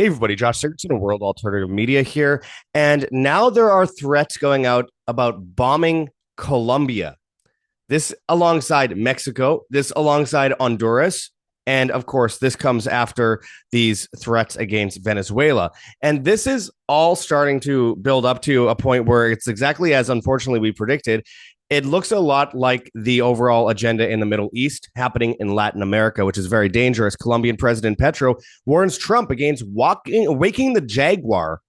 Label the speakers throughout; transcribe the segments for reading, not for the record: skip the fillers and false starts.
Speaker 1: Hey everybody, Josh Sigurdson of World Alternative Media here. And now there are threats going out about bombing Colombia. This alongside Mexico, this alongside Honduras. And of course, this comes after these threats against Venezuela. And this is all starting to build up to a point where it's exactly as unfortunately we predicted. It looks a lot like the overall agenda in the Middle East happening in Latin America, which is very dangerous. Colombian President Petro warns Trump against waking the jaguar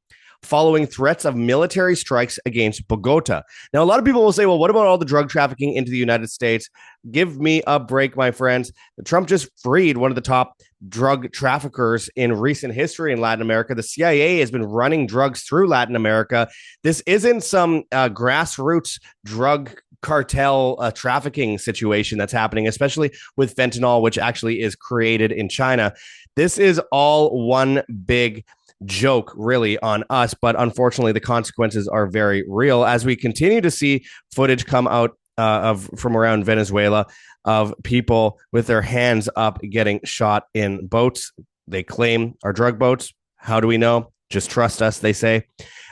Speaker 1: following threats of military strikes against Bogota. Now, a lot of people will say, well, what about all the drug trafficking into the United States? Give me a break, my friends. Trump just freed one of the top drug traffickers in recent history in Latin America. The CIA has been running drugs through Latin America. This isn't some grassroots drug cartel trafficking situation that's happening, especially with fentanyl, which actually is created in China. This is all one big joke really on us, but unfortunately the consequences are very real as we continue to see footage come out from around Venezuela of people with their hands up getting shot in boats they claim are drug boats. How do we know? Just trust us, they say.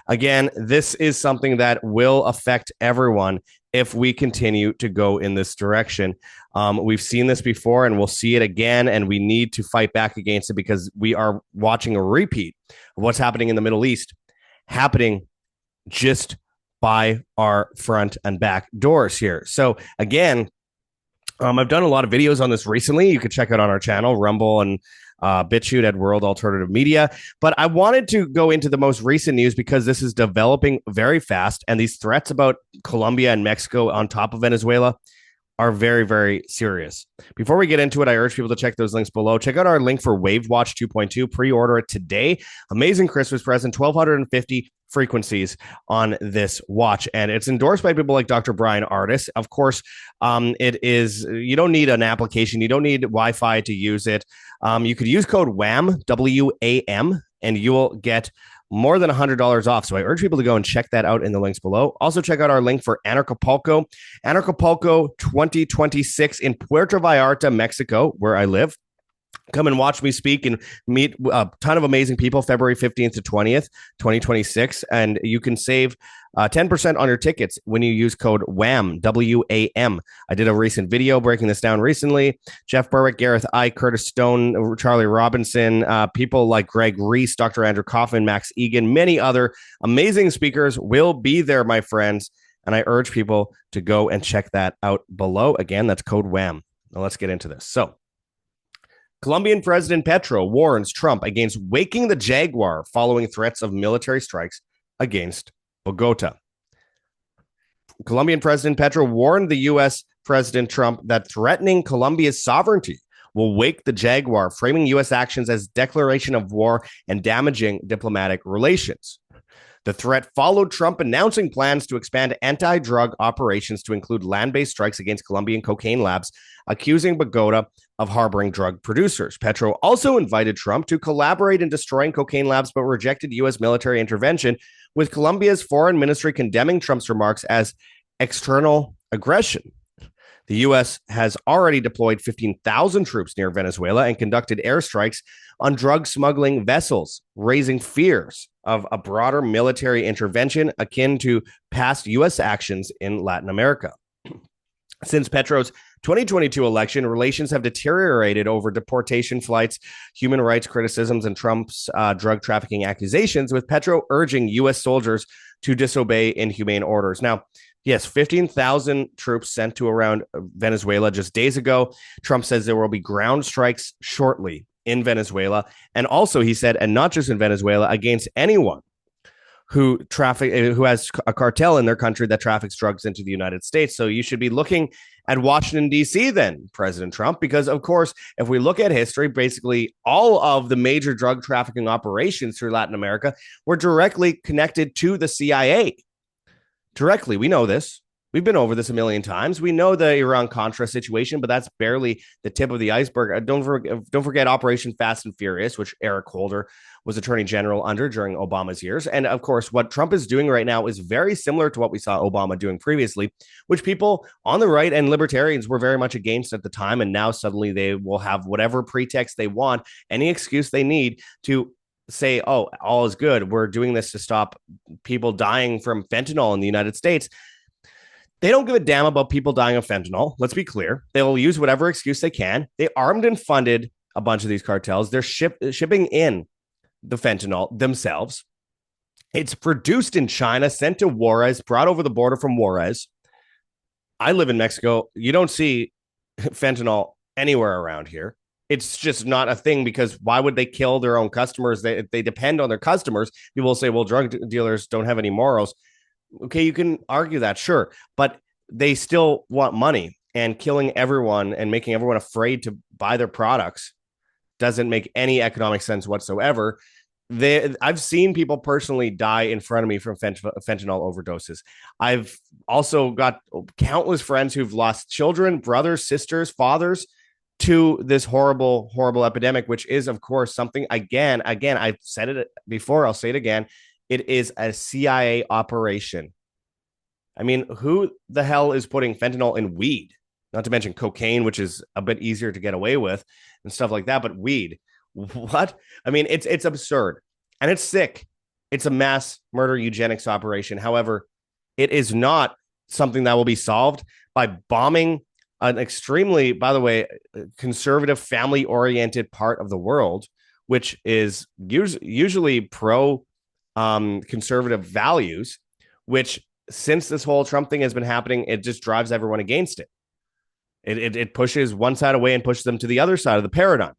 Speaker 1: Again, this is something that will affect everyone if we continue to go in this direction. We've seen this before and we'll see it again, and we need to fight back against it because we are watching a repeat of what's happening in the Middle East happening just by our front and back doors here. So again, I've done a lot of videos on this recently. You can check it on our channel, Rumble and BitChute at World Alternative Media. But I wanted to go into the most recent news because this is developing very fast. And these threats about Colombia and Mexico on top of Venezuela are very, very serious. Before we get into it, I urge people to check those links below. Check out our link for Wave Watch 2.2. Pre-order it today. Amazing Christmas present, 1,250 frequencies on this watch. And it's endorsed by people like Dr. Brian Artis. Of course, it is, you don't need an application. You don't need Wi-Fi to use it. You could use code WAM, W-A-M, and you will get more than $100 off. So I urge people to go and check that out in the links below. Also, check out our link for Anarchapulco 2026 in Puerto Vallarta, Mexico, where I live. Come and watch me speak and meet a ton of amazing people, February 15th to 20th, 2026. And you can save 10% on your tickets when you use code WAM, W-A-M. I did a recent video breaking this down recently. Jeff Berwick, Gareth Ike, Curtis Stone, Charlie Robinson, people like Greg Reese, Dr. Andrew Kaufman, Max Egan, many other amazing speakers will be there, my friends. And I urge people to go and check that out below. Again, that's code WAM. Now let's get into this. So, Colombian President Petro warns Trump against waking the jaguar following threats of military strikes against Bogota. Colombian President Petro warned the U.S. President Trump that threatening Colombia's sovereignty will wake the jaguar, framing U.S. actions as declaration of war and damaging diplomatic relations. The threat followed Trump announcing plans to expand anti-drug operations to include land-based strikes against Colombian cocaine labs, accusing Bogota of harboring drug producers. Petro also invited Trump to collaborate in destroying cocaine labs, but rejected U.S. military intervention, with Colombia's foreign ministry condemning Trump's remarks as external aggression. The U.S. has already deployed 15,000 troops near Venezuela and conducted airstrikes on drug smuggling vessels, raising fears of a broader military intervention akin to past U.S. actions in Latin America. Since Petro's 2022 election, relations have deteriorated over deportation flights, human rights criticisms, and Trump's drug trafficking accusations, with Petro urging U.S. soldiers to disobey inhumane orders. Now, yes, 15,000 troops sent to around Venezuela just days ago. Trump says there will be ground strikes shortly in Venezuela. And also, he said, and not just in Venezuela, against anyone who has a cartel in their country that traffics drugs into the United States. So you should be looking at Washington, D.C. then, President Trump, because, of course, if we look at history, basically all of the major drug trafficking operations through Latin America were directly connected to the CIA. Directly. We know this. We've been over this a million times. We know the Iran-Contra situation, but that's barely the tip of the iceberg. Don't forget Operation Fast and Furious, which Eric Holder was Attorney General under during Obama's years. And of course, what Trump is doing right now is very similar to what we saw Obama doing previously, which people on the right and libertarians were very much against at the time. And now suddenly they will have whatever pretext they want, any excuse they need to say, oh, all is good, we're doing this to stop people dying from fentanyl in the United States, they don't give a damn about people dying of fentanyl. Let's be clear. They'll use whatever excuse they can. They armed and funded a bunch of these cartels. They're shipping in the fentanyl themselves. It's produced in China, sent to Juarez, brought over the border from Juarez. I live in Mexico. You don't see fentanyl anywhere around here. It's just not a thing, because why would they kill their own customers? They depend on their customers. People will say, well, drug dealers don't have any morals. Okay, you can argue that, sure, but they still want money, and killing everyone and making everyone afraid to buy their products doesn't make any economic sense whatsoever. I've seen people personally die in front of me from fentanyl overdoses. I've also got countless friends who've lost children, brothers, sisters, fathers to this horrible, horrible epidemic, which is, of course, something, again, I've said it before, I'll say it again. It is a CIA operation. I mean, who the hell is putting fentanyl in weed? Not to mention cocaine, which is a bit easier to get away with and stuff like that, but weed. What? I mean, it's absurd and it's sick. It's a mass murder eugenics operation. However, it is not something that will be solved by bombing an extremely, by the way, conservative, family-oriented part of the world, which is usually pro conservative values, which, since this whole Trump thing has been happening, it just drives everyone against it. It pushes one side away and pushes them to the other side of the paradigm.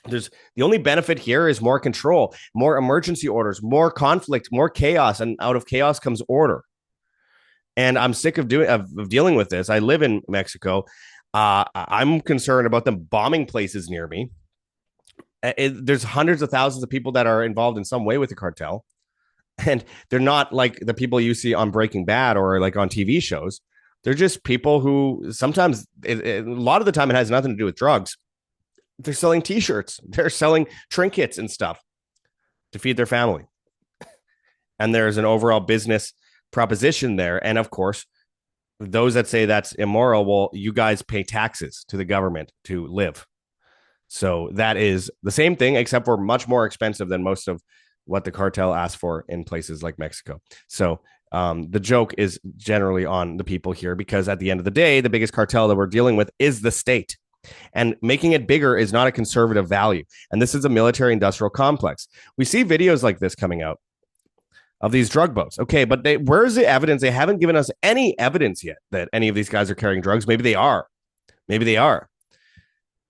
Speaker 1: The only benefit here is more control, more emergency orders, more conflict, more chaos, and out of chaos comes order. And I'm sick of dealing with this. I live in Mexico. I'm concerned about them bombing places near me. There's hundreds of thousands of people that are involved in some way with the cartel, and they're not like the people you see on Breaking Bad or like on TV shows. They're just people who sometimes, a lot of the time, it has nothing to do with drugs. They're selling T-shirts. They're selling trinkets and stuff to feed their family. And there's an overall business proposition there. And of course, those that say that's immoral, well, you guys pay taxes to the government to live. So that is the same thing, except for much more expensive than most of what the cartel asks for in places like Mexico. So the joke is generally on the people here, because at the end of the day, the biggest cartel that we're dealing with is the state. And making it bigger is not a conservative value. And this is a military industrial complex. We see videos like this coming out of these drug boats. Okay, but where's the evidence? They haven't given us any evidence yet that any of these guys are carrying drugs. Maybe they are. Maybe they are.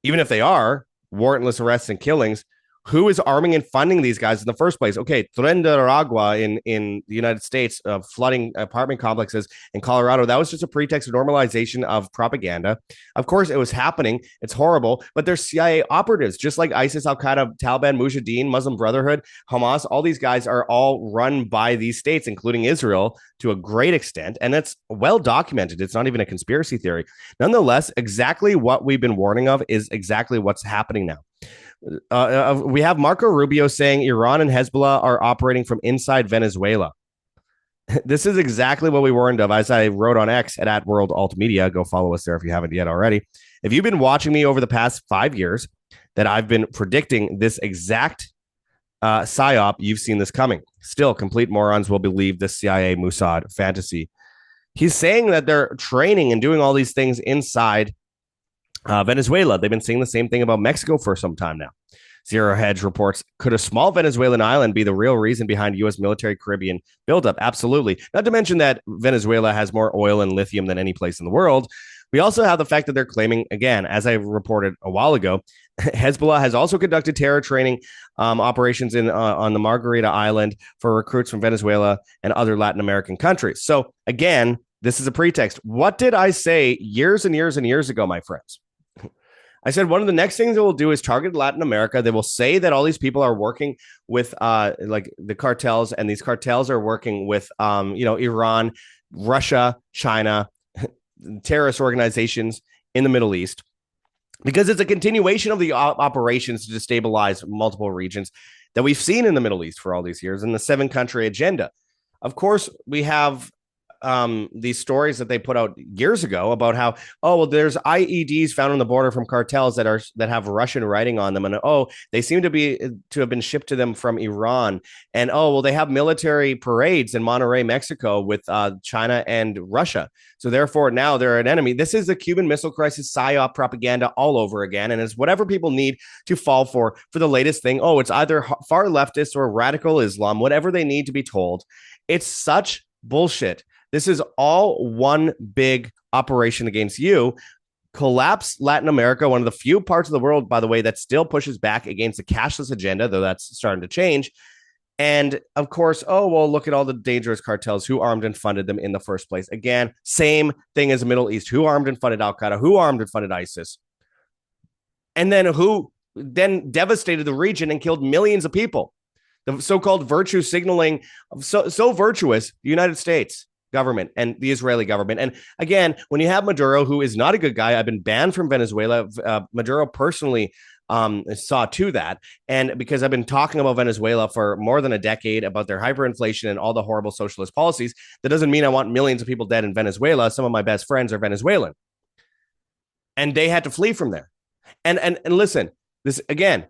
Speaker 1: Even if they are, warrantless arrests and killings, who is arming and funding these guys in the first place? Okay, Tren de Aragua in the United States, flooding apartment complexes in Colorado. That was just a pretext of normalization of propaganda. Of course, it was happening. It's horrible, but they're CIA operatives, just like ISIS, Al Qaeda, Taliban, Mujahideen, Muslim Brotherhood, Hamas. All these guys are all run by these states, including Israel, to a great extent. And that's well documented. It's not even a conspiracy theory. Nonetheless, exactly what we've been warning of is exactly what's happening now. We have Marco Rubio saying Iran and Hezbollah are operating from inside Venezuela. This is exactly what we warned of, as I wrote on X at World Alt Media. Go follow us there if you haven't yet already. If you've been watching me over the past 5 years, that I've been predicting this exact psyop, you've seen this coming. Still, complete morons will believe this CIA Mossad fantasy. He's saying that they're training and doing all these things inside Venezuela. They've been saying the same thing about Mexico for some time now. Zero Hedge reports, could a small Venezuelan island be the real reason behind U.S. military Caribbean buildup? Absolutely. Not to mention that Venezuela has more oil and lithium than any place in the world. We also have the fact that they're claiming, again, as I reported a while ago, Hezbollah has also conducted terror training operations on the Margarita Island for recruits from Venezuela and other Latin American countries. So again, this is a pretext. What did I say years and years and years ago, my friends? I said one of the next things they will do is target Latin America. They will say that all these people are working with like the cartels, and these cartels are working with Iran, Russia, China, terrorist organizations in the Middle East, because it's a continuation of the operations to destabilize multiple regions that we've seen in the Middle East for all these years, and the 7-country agenda. Of course, we have these stories that they put out years ago about how, oh, well, there's IEDs found on the border from cartels that have Russian writing on them, and oh, they seem to have been shipped to them from Iran, and oh, well, they have military parades in Monterrey, Mexico, with China and Russia. So therefore, now they're an enemy. This is the Cuban Missile Crisis psyop propaganda all over again, and it's whatever people need to fall for the latest thing. Oh, it's either far leftist or radical Islam, whatever they need to be told. It's such bullshit. This is all one big operation against you. Collapse Latin America, one of the few parts of the world, by the way, that still pushes back against the cashless agenda, though that's starting to change. And of course, oh, well, look at all the dangerous cartels. Who armed and funded them in the first place? Again, same thing as the Middle East. Who armed and funded Al Qaeda? Who armed and funded ISIS? And then who then devastated the region and killed millions of people? The so-called virtue signaling, so virtuous, the United States government and the Israeli government. And again, when you have Maduro, who is not a good guy, I've been banned from Venezuela. Maduro personally saw to that. And because I've been talking about Venezuela for more than a decade, about their hyperinflation and all the horrible socialist policies, that doesn't mean I want millions of people dead in Venezuela. Some of my best friends are Venezuelan. And they had to flee from there. And listen, this again,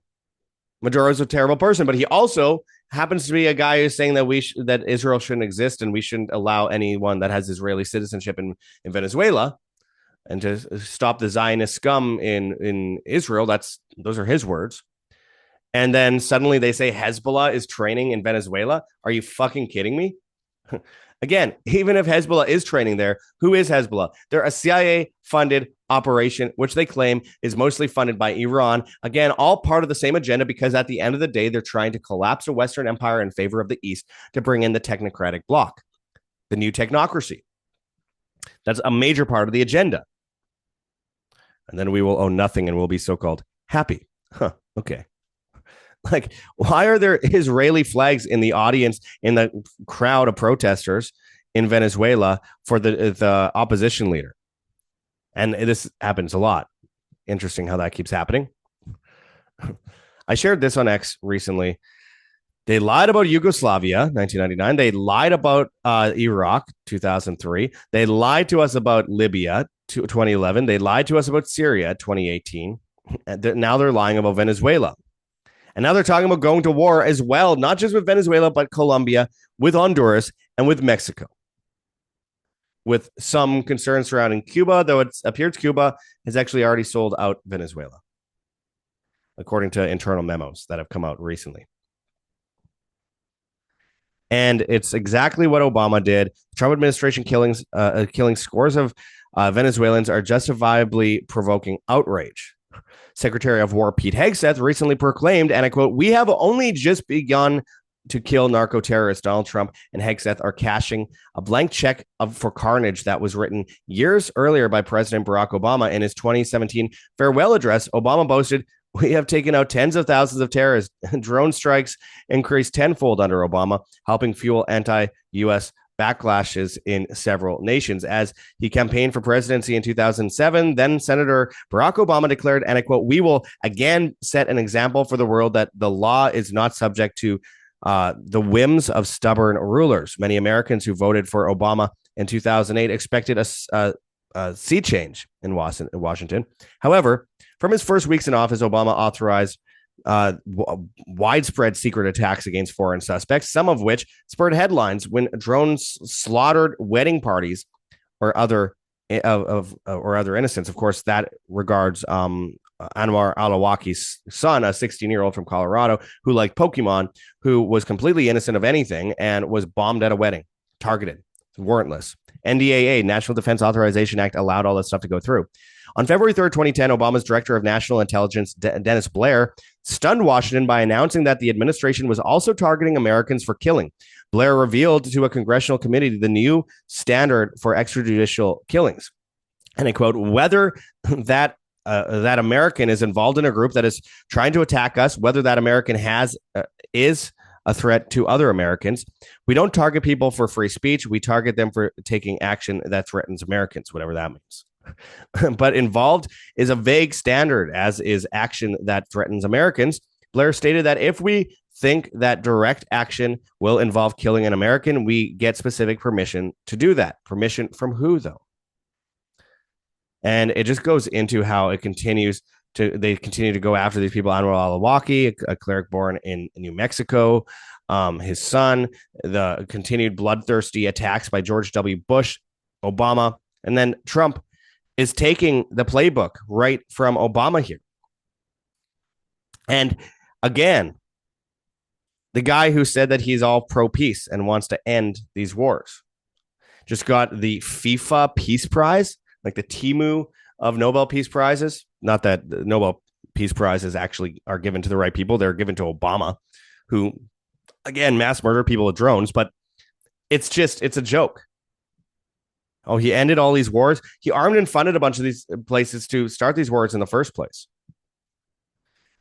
Speaker 1: Maduro's a terrible person, but he also happens to be a guy who's saying that that Israel shouldn't exist and we shouldn't allow anyone that has Israeli citizenship in Venezuela, and to stop the Zionist scum in Israel. Those are his words. And then suddenly they say Hezbollah is training in Venezuela. Are you fucking kidding me? Again, even if Hezbollah is training there, who is Hezbollah? They're a CIA-funded operation, which they claim is mostly funded by Iran. Again, all part of the same agenda, because at the end of the day, they're trying to collapse a Western empire in favor of the East to bring in the technocratic bloc, the new technocracy. That's a major part of the agenda. And then we will own nothing and we'll be so-called happy. Huh, okay. Like, why are there Israeli flags in the audience, in the crowd of protesters in Venezuela for the opposition leader? And this happens a lot. Interesting how that keeps happening. I shared this on X recently. They lied about Yugoslavia, 1999. They lied about Iraq, 2003. They lied to us about Libya, 2011. They lied to us about Syria, 2018. And now they're lying about Venezuela. And now they're talking about going to war as well, not just with Venezuela, but Colombia, with Honduras, and with Mexico. With some concerns surrounding Cuba, though it appears Cuba has actually already sold out Venezuela, according to internal memos that have come out recently. And it's exactly what Obama did. The Trump administration killing scores of Venezuelans are justifiably provoking outrage. Secretary of War Pete Hegseth recently proclaimed, and I quote, "We have only just begun to kill narco-terrorist Donald Trump and Hegseth are cashing a blank check for carnage that was written years earlier by President Barack Obama in his 2017 farewell address." Obama boasted, "We have taken out tens of thousands of terrorists. Drone strikes increased tenfold under Obama, helping fuel anti-U.S. backlashes in several nations." As he campaigned for presidency in 2007, then Senator Barack Obama declared, and I quote, "We will again set an example for the world that the law is not subject to the whims of stubborn rulers." Many Americans who voted for Obama in 2008 expected a sea change in Washington. However, from his first weeks in office, Obama authorized widespread secret attacks against foreign suspects, some of which spurred headlines when drones slaughtered wedding parties or other innocents. Of course, that regards Anwar al-Awlaki's son, a 16-year-old from Colorado who liked Pokemon, who was completely innocent of anything and was bombed at a wedding, targeted, warrantless. NDAA, National Defense Authorization Act, allowed all this stuff to go through. On February 3rd, 2010, Obama's Director of National Intelligence, Dennis Blair, stunned Washington by announcing that the administration was also targeting Americans for killing. Blair revealed to a congressional committee the new standard for extrajudicial killings. And I quote, "Whether that American is involved in a group that is trying to attack us, whether that American is a threat to other Americans, we don't target people for free speech. We target them for taking action that threatens Americans," whatever that means. But involved is a vague standard, as is action that threatens Americans. Blair stated that if we think that direct action will involve killing an American, we get specific permission to do that. Permission from who, though? And it just goes into how they continue to go after these people. Anwar al-Awlaki, a cleric born in New Mexico, his son, the continued bloodthirsty attacks by George W. Bush, Obama, and then Trump is taking the playbook right from Obama here. And again, the guy who said that he's all pro-peace and wants to end these wars just got the FIFA Peace Prize, like the Timu of Nobel Peace Prizes. Not that the Nobel Peace Prizes actually are given to the right people. They're given to Obama, who, again, mass murder people with drones. But it's a joke. Oh, he ended all these wars. He armed and funded a bunch of these places to start these wars in the first place.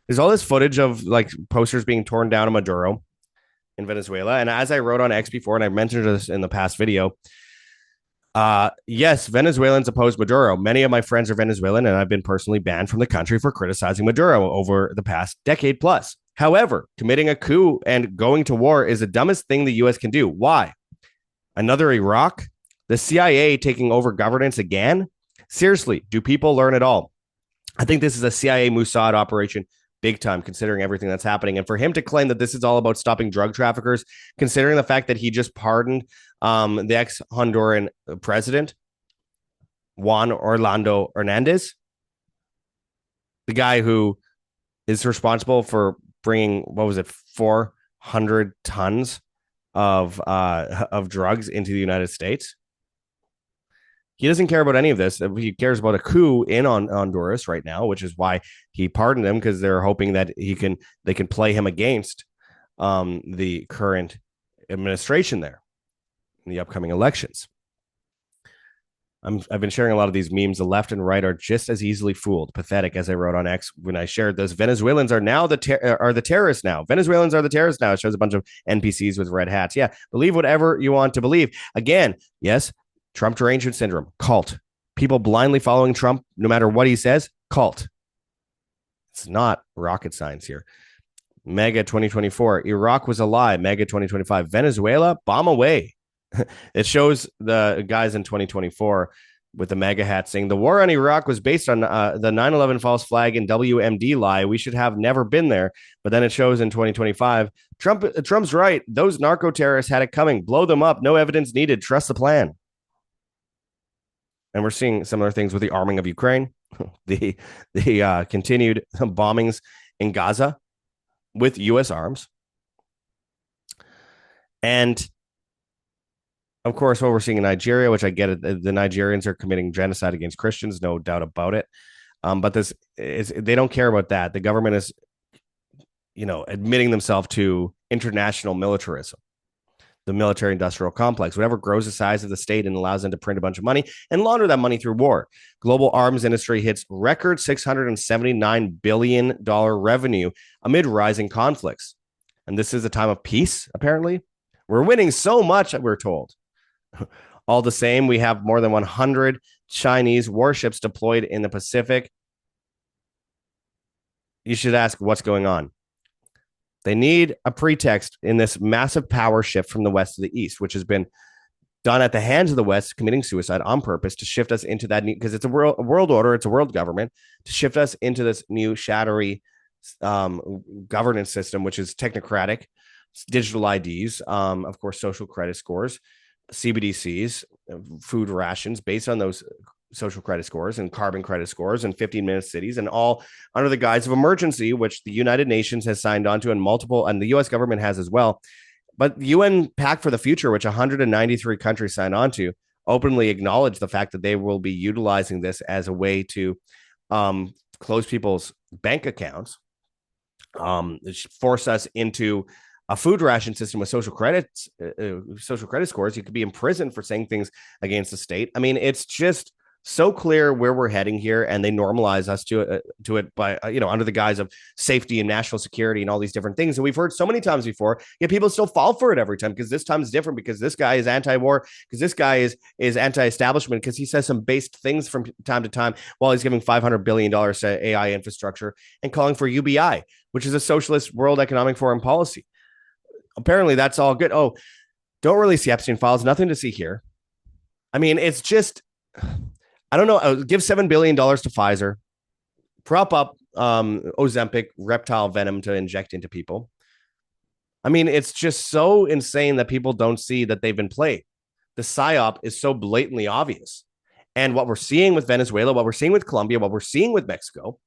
Speaker 1: There's all this footage of like posters being torn down of Maduro in Venezuela. And as I wrote on X before, and I mentioned this in the past video, yes, Venezuelans oppose Maduro. Many of my friends are Venezuelan, and I've been personally banned from the country for criticizing Maduro over the past decade plus. However, committing a coup and going to war is the dumbest thing the U.S. can do. Why? Another Iraq? The CIA taking over governance again? Seriously, do people learn at all? I think this is a CIA Mossad operation big time, considering everything that's happening. And for him to claim that this is all about stopping drug traffickers, considering the fact that he just pardoned the ex-Honduran president, Juan Orlando Hernandez, the guy who is responsible for bringing, 400 tons of drugs into the United States. He doesn't care about any of this. He cares about a coup in Honduras right now, which is why he pardoned him, because they're hoping that they can play him against the current administration there in the upcoming elections. I've been sharing a lot of these memes. The left and right are just as easily fooled. Pathetic, as I wrote on X when I shared this. Venezuelans are now the terrorists now. Venezuelans are the terrorists now. It shows a bunch of NPCs with red hats. Yeah, believe whatever you want to believe. Again, yes, Trump derangement syndrome, cult. People blindly following Trump, no matter what he says, cult. It's not rocket science here. MAGA 2024. Iraq was a lie. MAGA 2025. Venezuela, bomb away. It shows the guys in 2024 with the MAGA hat saying the war on Iraq was based on the 9/11 false flag and WMD lie. We should have never been there. But then it shows in 2025, Trump's right. Those narco terrorists had it coming. Blow them up. No evidence needed. Trust the plan. And we're seeing similar things with the arming of Ukraine, the continued bombings in Gaza with U.S. arms. And, of course, what we're seeing in Nigeria, which I get it, the Nigerians are committing genocide against Christians, no doubt about it. But they don't care about that. The government is, admitting themselves to international militarism. The military industrial complex, whatever grows the size of the state and allows them to print a bunch of money and launder that money through war. Global arms industry hits record $679 billion revenue amid rising conflicts. And this is a time of peace, apparently. We're winning so much, we're told. All the same, we have more than 100 Chinese warships deployed in the Pacific. You should ask what's going on. They need a pretext in this massive power shift from the West to the East, which has been done at the hands of the West, committing suicide on purpose to shift us into that, because it's a world order, it's a world government, to shift us into this new shadowy governance system, which is technocratic, digital IDs, of course, social credit scores, CBDCs, food rations based on those social credit scores and carbon credit scores and 15-minute cities, and all under the guise of emergency, which the United Nations has signed on to, and the U.S. government has as well. But the UN Pact for the Future, which 193 countries signed on to, openly acknowledge the fact that they will be utilizing this as a way to close people's bank accounts, force us into a food ration system with social credit scores. You could be imprisoned for saying things against the state. I mean, it's just so clear where we're heading here, and they normalize us to it by under the guise of safety and national security and all these different things. And we've heard so many times before, yet people still fall for it every time, because this time is different, because this guy is anti-war, because this guy is anti-establishment, because he says some based things from time to time while he's giving $500 billion to AI infrastructure and calling for UBI, which is a socialist World Economic Forum policy. Apparently, that's all good. Oh, don't release the Epstein files. Nothing to see here. I mean, it's just, I don't know. Give $7 billion to Pfizer, prop up Ozempic reptile venom to inject into people. I mean, it's just so insane that people don't see that they've been played. The psyop is so blatantly obvious. And what we're seeing with Venezuela, what we're seeing with Colombia, what we're seeing with Mexico,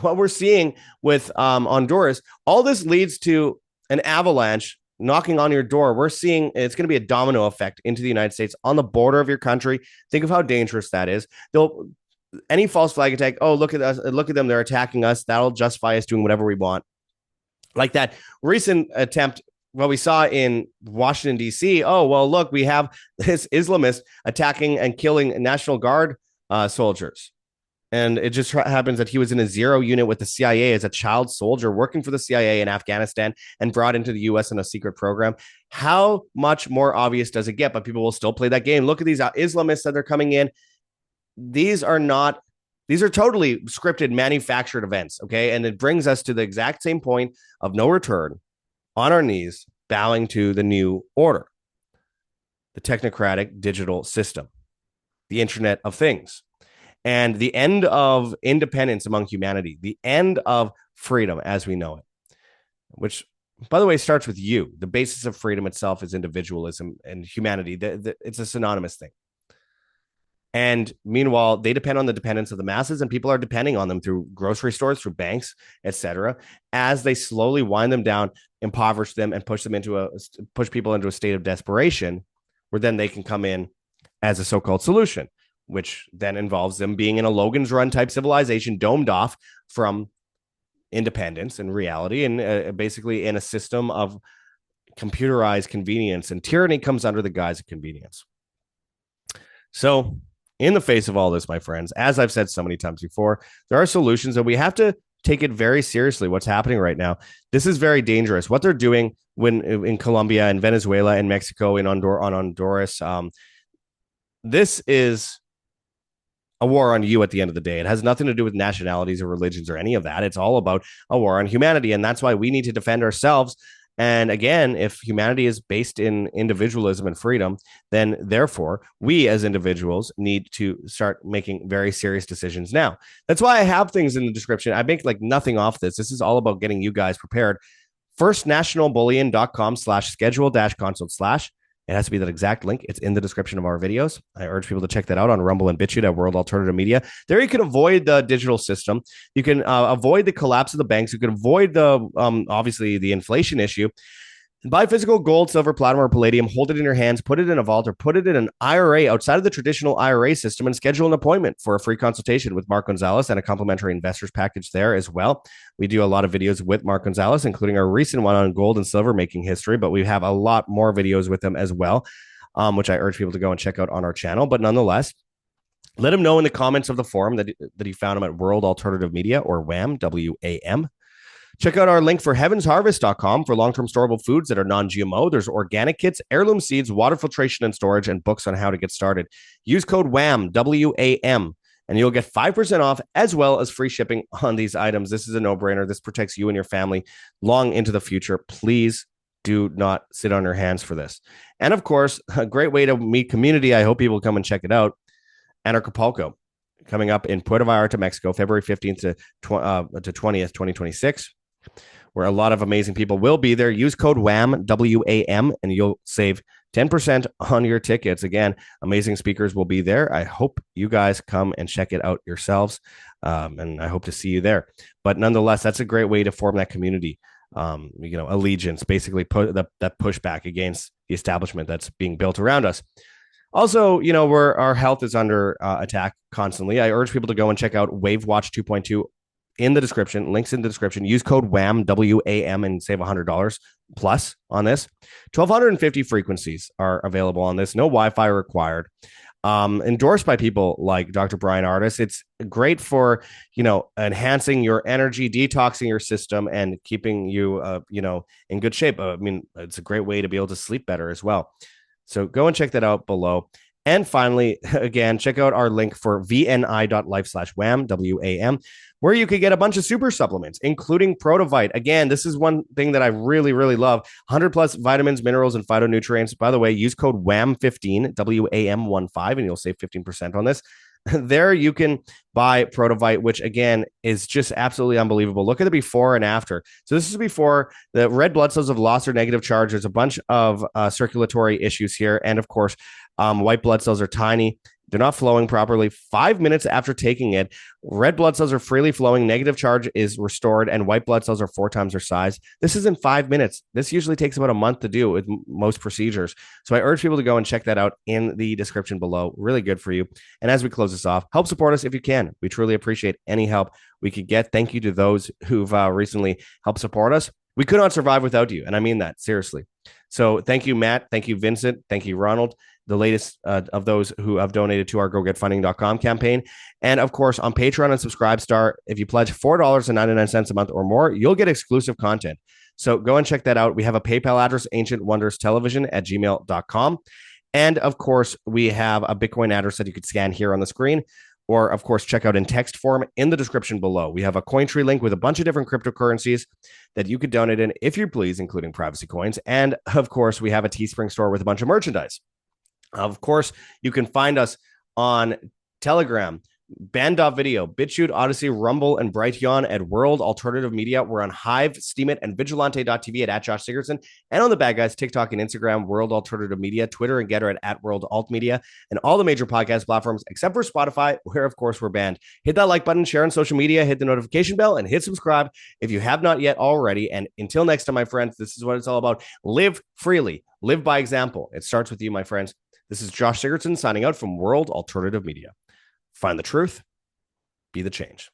Speaker 1: what we're seeing with Honduras, all this leads to an avalanche knocking on your door. We're seeing it's going to be a domino effect into the United States on the border of your country. Think of how dangerous that is. Any false flag attack. Oh, look at us. Look at them. They're attacking us. That'll justify us doing whatever we want. Like that recent attempt, what we saw in Washington, D.C. Oh, well, look, we have this Islamist attacking and killing National Guard soldiers. And it just happens that he was in a zero unit with the CIA as a child soldier working for the CIA in Afghanistan and brought into the U.S. in a secret program. How much more obvious does it get? But people will still play that game. Look at these Islamists that are coming in. These are totally scripted, manufactured events. Okay. And it brings us to the exact same point of no return, on our knees, bowing to the new order, the technocratic digital system, the Internet of Things. And the end of independence among humanity, the end of freedom as we know it, which, by the way, starts with you. The basis of freedom itself is individualism and humanity. It's a synonymous thing. And meanwhile, they depend on the dependence of the masses, and people are depending on them through grocery stores, through banks, etc. As they slowly wind them down, impoverish them, and push people into a state of desperation, where then they can come in as a so-called solution, which then involves them being in a Logan's Run type civilization, domed off from independence and reality, and basically in a system of computerized convenience. And tyranny comes under the guise of convenience. So in the face of all this, my friends, as I've said so many times before, there are solutions, and we have to take it very seriously. What's happening right now, this is very dangerous. What they're doing in Colombia and Venezuela and Mexico, on Honduras, this is a war on you at the end of the day. It has nothing to do with nationalities or religions or any of that. It's all about a war on humanity. And that's why we need to defend ourselves. And again, if humanity is based in individualism and freedom, then therefore we as individuals need to start making very serious decisions now. That's why I have things in the description. I make like nothing off this. This is all about getting you guys prepared. firstnationalbullion.com/schedule-consult/. It has to be that exact link. It's in the description of our videos. I urge people to check that out on Rumble and BitChute at World Alternative Media. There you can avoid the digital system. You can avoid the collapse of the banks. You can avoid obviously the inflation issue. Buy physical gold, silver, platinum, or palladium, hold it in your hands, put it in a vault, or put it in an IRA outside of the traditional IRA system, and schedule an appointment for a free consultation with Mark Gonzalez and a complimentary investors package there as well. We do a lot of videos with Mark Gonzalez, including our recent one on gold and silver making history, but we have a lot more videos with him as well, which I urge people to go and check out on our channel. But nonetheless, let him know in the comments of the forum that he found him at World Alternative Media, or WAM, WAM. Check out our link for heavensharvest.com for long-term storable foods that are non-GMO. There's organic kits, heirloom seeds, water filtration and storage, and books on how to get started. Use code WAM, W-A-M, and you'll get 5% off as well as free shipping on these items. This is a no-brainer. This protects you and your family long into the future. Please do not sit on your hands for this. And of course, a great way to meet community. I hope people come and check it out. Anarchapulco, coming up in Puerto Vallarta, Mexico, February 15th to 20th, 2026. Where a lot of amazing people will be there. Use code WAM, W-A-M, and you'll save 10% on your tickets. Again, amazing speakers will be there. I hope you guys come and check it out yourselves, and I hope to see you there. But nonetheless, that's a great way to form that community, allegiance, basically that pushback against the establishment that's being built around us. Also, where our health is under attack constantly, I urge people to go and check out Wave Watch 2.2 in the description, links in the description. Use code WAM, W-A-M, and save $100 plus on this. 1,250 frequencies are available on this. No Wi-Fi required. endorsed by people like Dr. Brian Artis. It's great for, enhancing your energy, detoxing your system, and keeping you, in good shape. I mean, it's a great way to be able to sleep better as well. So go and check that out below. And finally, again, check out our link for vni.life/wham, WAM, where you could get a bunch of super supplements, including Protovite. Again, this is one thing that I really, really love. 100 plus vitamins, minerals, and phytonutrients. By the way, use code WAM15, WAM15, and you'll save 15% on this. There you can buy Protovite, which again is just absolutely unbelievable. Look at the before and after. So this is before. The red blood cells have lost their negative charge. There's a bunch of circulatory issues here. And of course, white blood cells are tiny. They're not flowing properly. 5 minutes after taking it, red blood cells are freely flowing, negative charge is restored, and white blood cells are 4 times their size. This is in 5 minutes. This usually takes about a month to do with most procedures. So I urge people to go and check that out in the description below. Really good for you. And as we close this off, help support us if you can. We truly appreciate any help we could get. Thank you to those who've recently helped support us. We could not survive without you. And I mean that seriously. So thank you, Matt. Thank you, Vincent. Thank you, Ronald. The latest of those who have donated to our GoGetFunding.com campaign. And of course, on Patreon and Subscribestar, if you pledge $4.99 a month or more, you'll get exclusive content. So go and check that out. We have a PayPal address, ancientwonderstelevision@gmail.com. And of course, we have a Bitcoin address that you could scan here on the screen, or of course, check out in text form in the description below. We have a Cointree link with a bunch of different cryptocurrencies that you could donate in if you please, including privacy coins. And of course, we have a Teespring store with a bunch of merchandise. Of course, you can find us on Telegram, Band.video, BitChute, Odyssey, Rumble, and Brighteon at World Alternative Media. We're on Hive, Steemit, and Vigilante.tv at Josh Sigurdson. And on the bad guys, TikTok and Instagram, World Alternative Media, Twitter and Getter at World Alt Media, and all the major podcast platforms except for Spotify, where, of course, we're banned. Hit that like button, share on social media, hit the notification bell, and hit subscribe if you have not yet already. And until next time, my friends, this is what it's all about. Live freely. Live by example. It starts with you, my friends. This is Josh Sigurdson signing out from World Alternative Media. Find the truth, be the change.